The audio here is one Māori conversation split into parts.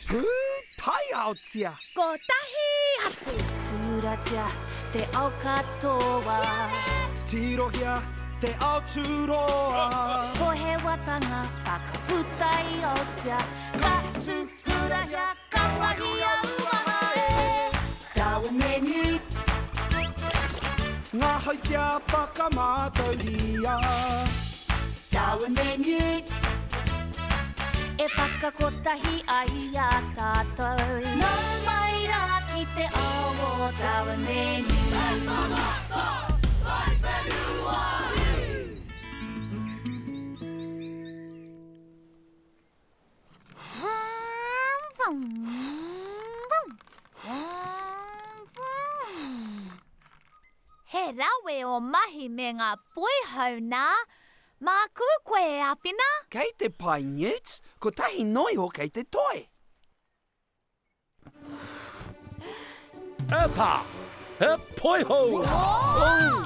Tai aotia. Ko tahi atu. Tūratia te ao katoa. Tirohia te ao tūroa. Ko he watanga whakaputai o tia. Ka tūhurahia ka wahia uaha e. Darwin and Newts. Ngā hautia whakamātauria. Darwin and Newts. E whakakotahi ai a tātou. Nō mai rā ki te ao o Darwin and Newts. He rawe o mahi me ngā poihau nā. Māku koe e awhina? Kei te pai Newts, ko tahi noi ho kei te toi. E tā, he poiho!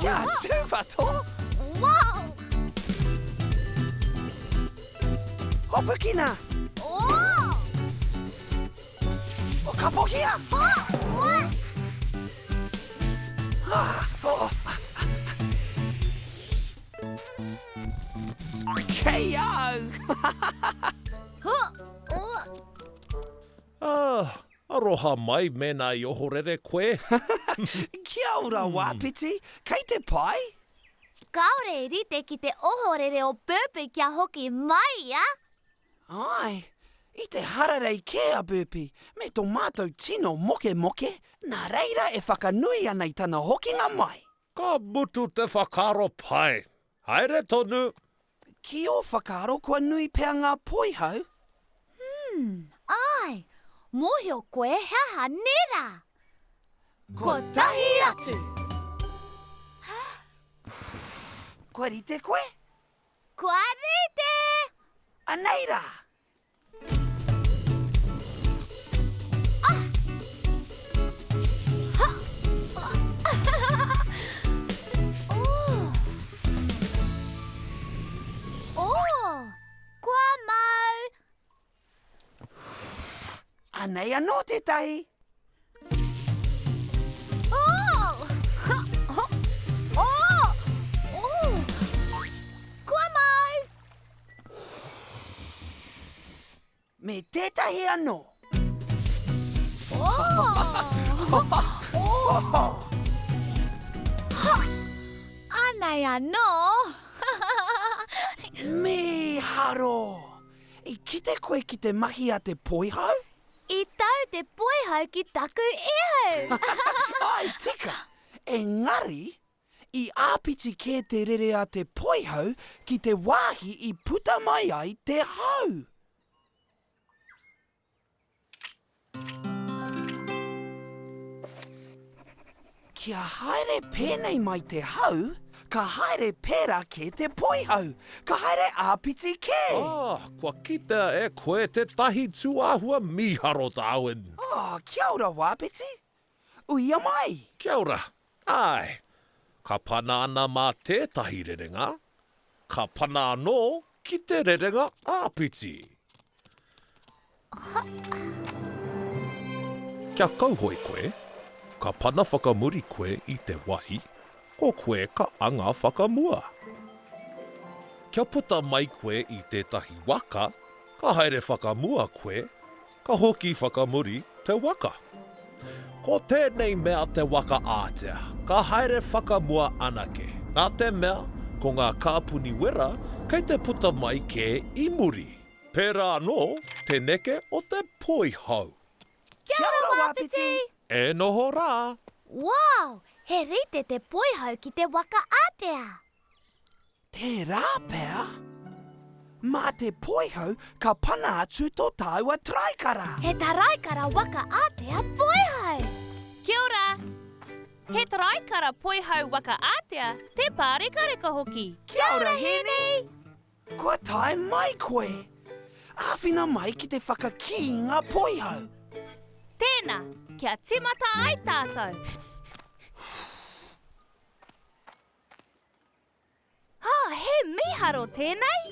Kia tūpato. Wow! Hopukina. Oh! O kapohia. What? K.O. Aroha mai mena I ohorere koe. Kia ora wāpiti, kei te pai. Kaore rite ki te ohorere o Burpee kia hoki mai, ia? Ai, I te hararei kea Burpee, me tō mātou tino moke moke, nā reira e whakanui ana I tana hokinga mai. Ka mutu te whakaro pai. Haere tonu. Ki o whakaro kua nui pea ngā poihau? Ai, mohi o koe haha nera. Ko tahi atu. Kua rite koe? Kua rite! Aneira. Anei anō te tahi. Kua mai! Me tētahi anō. Anei anō! Me haro. I kite koe ki te mahi a te poihau? I tau te poihau ki taku iho. Ai tika, engari, I āpiti kē te rere a te poihau ki te wāhi I puta mai ai te hau. Kia haere pēnei mai te hau, ka haere pērā kē te poihau, ka haere āpiti kē. Kua kita e koe te tahi tuahua miharo Darwin. Kia ora wāpiti. Uia mai. Kia ora. Ai, ka pana ana mā tētahi rerenga. Ka pana anō ki te rerenga āpiti. Kia kauhoi koe, ka pana whakamuri koe I te wai, ko koe ka anga whakamua. Kia puta mai koe I tētahi waka, ka haere whakamua koe, ka hoki whakamuri te waka. Ko tēnei mea te waka ātea, ka haere whakamua anake. Nā te mea, ko ngā kāpuni wera, kei te puta mai ke I muri. Pērā anō, te neke o te poihau. Kia ora wāpiti! E noho rā. Wow! He rite te poihau ki te waka ātea. Te rā pēr? Mā te poihau ka pana atu tō tāua traikara. He taraikara waka ātea poihau. Kia ora! He taraikara poihau waka ātea, te pārekareka hoki. Kia ora, Hene! Kua tae mai koe. Āwhina mai ki te whakaki ngā poihau. Tēnā, kia timata ai tātou. He miharo tēnei.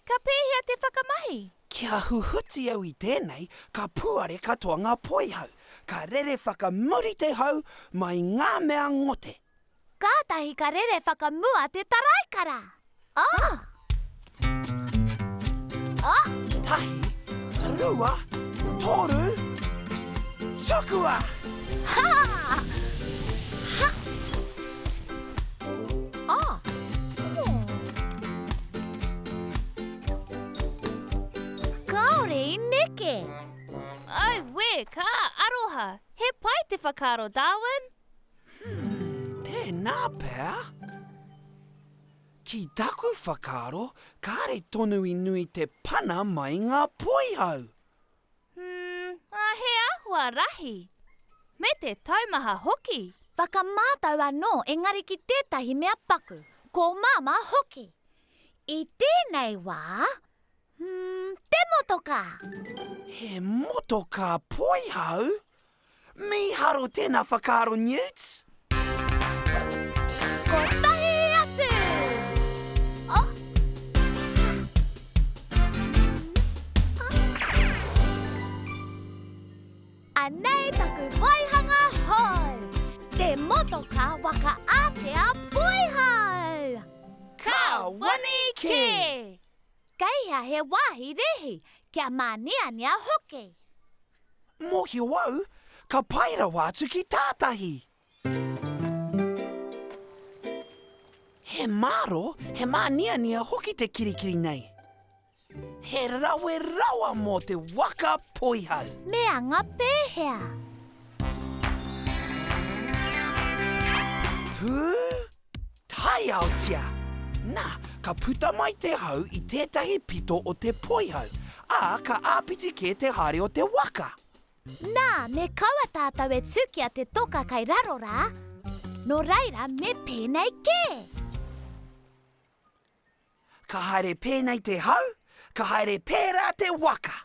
Ka pēhia te whakamahi. Kia huhuti au I tēnei, ka puare katoa ngā poihau. Ka rere whakamuri te hau mai ngā mea ngote. Kātahi ka rere whakamua te taraikara. Tahi, rua, toru, tukua. Kaore I neke. Ai we, ka aroha. He pai te whakaro, Darwin. Tēnā pēr. Ki taku whakaro, kāre tonu I nui te pana mai ngā poihau. He ahua rahi. Me te taumaha hoki. Whakamātau anō engari ki tētahi mea paku. Ko māma hoki. I tēnei wā, te motoka. He motoka poihau? Miharo tēnā whakaro, Newts. Ko tahi atu. Anei taku waihanga hoi. Te motoka waka ātea poihau. Ka wanike. Kaihea he wāhi rehi, kia māniania hoki. Mohi wau, ka paira wātu ki tātahi. He māro, he māniania hoki te kirikiri nei. He rawe rawa mō te waka poihau. Mea ngā pēhea. Tai autia. Nā, ka puta mai te hau I tētahi pito o te poihau. Ka āpiti ke te haere o te waka. Nā, me kaua tātou e tūkia te toka kai rarora. No reira, me pēnei ke. Ka haere pēnei te hau, ka haere pērā te waka.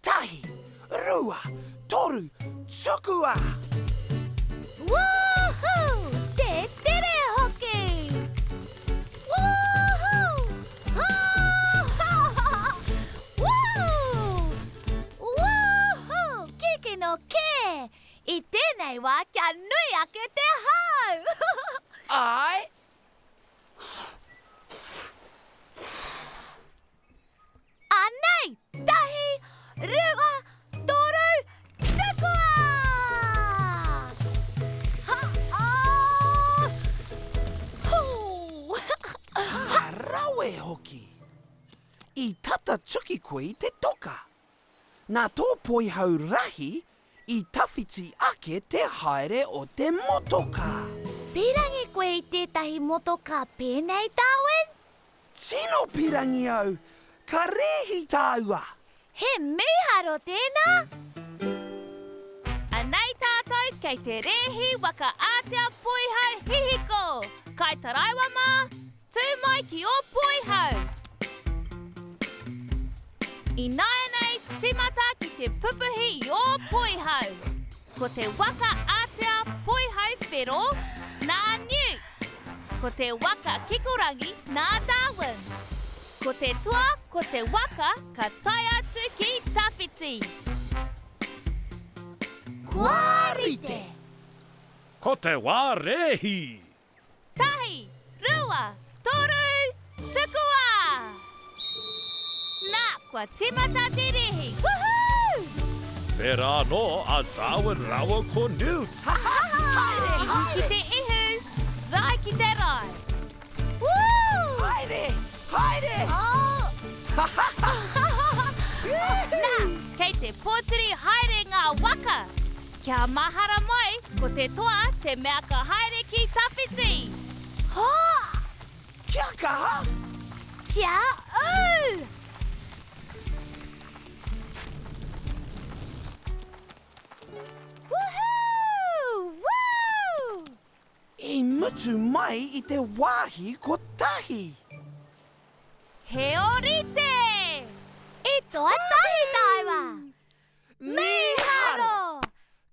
Tahi, rua, toru, tukua. Woohoo! Te tere hoki! Woohoo! Woohoo! Kiki no ke! I tēnei wā kia nui ake te hau! Ai, Anei, tahi, rua, toru, tukua! rawe hoki. I tata tuki koe I te toka. Nā tō poihau rahi, I tawhiti ake te haere o te motoka. Pirangi koe I tētahi motoka pēnei, Darwin? Tino pirangi au, ka rehi tāua. He miharo tēnā? Anei tātou kei te rehi waka ātea poihau hihiko. Kai taraiwa mā, tū mai ki o poihau. I nāianei timata ki te pupuhi I o poihau. Ko te waka ātea poihau whero, nā Newts. Ko te waka kikorangi, nā Darwin. Ko te tua, ko te waka, ka tai atu ki tawhiti. Kuārite! Ko te wā rehi! Tahi, rua, toru, tukua! Nā, kua timata te rehi. Woohoo! Pērā no a Darwin rawa ko Newts. Ihu ki te ihu, rai ki te rai. Woo! Haere, haere! Nā, kei te pōturi haere ngā waka. Kia mahara mai, ko te toa te mea ka haere ki tawhiti. Kia kaha? Kia u! Woohoo! Woo! I mutu mai I te wāhi ko tahi. He orite! I toa tahi taiwa! Miharo!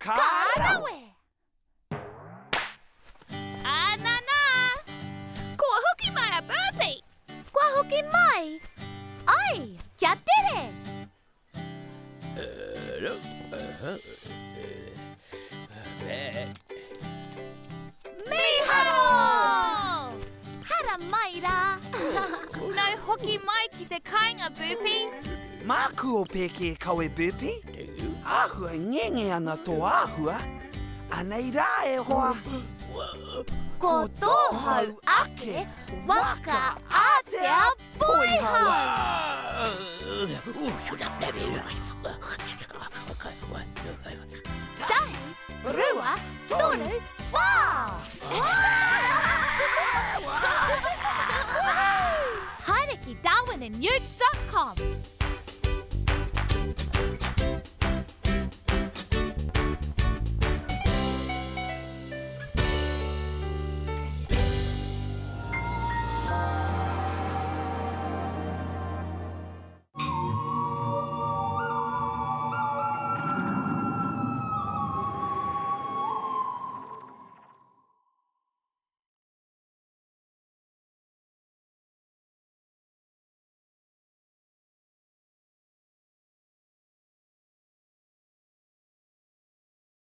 Kārawe! Anana! Kua hoki mai a burpee! Kua hoki mai? Ai, kia tere! Miharo! Hara mai rā. Nau hoki mai ki te kāinga, Boopie. Māku o pēke kawe Boopie. Āhua ngenge ana tō āhua. Anei rā e hoa. Ko tō hau ake, waka Atea Poihau.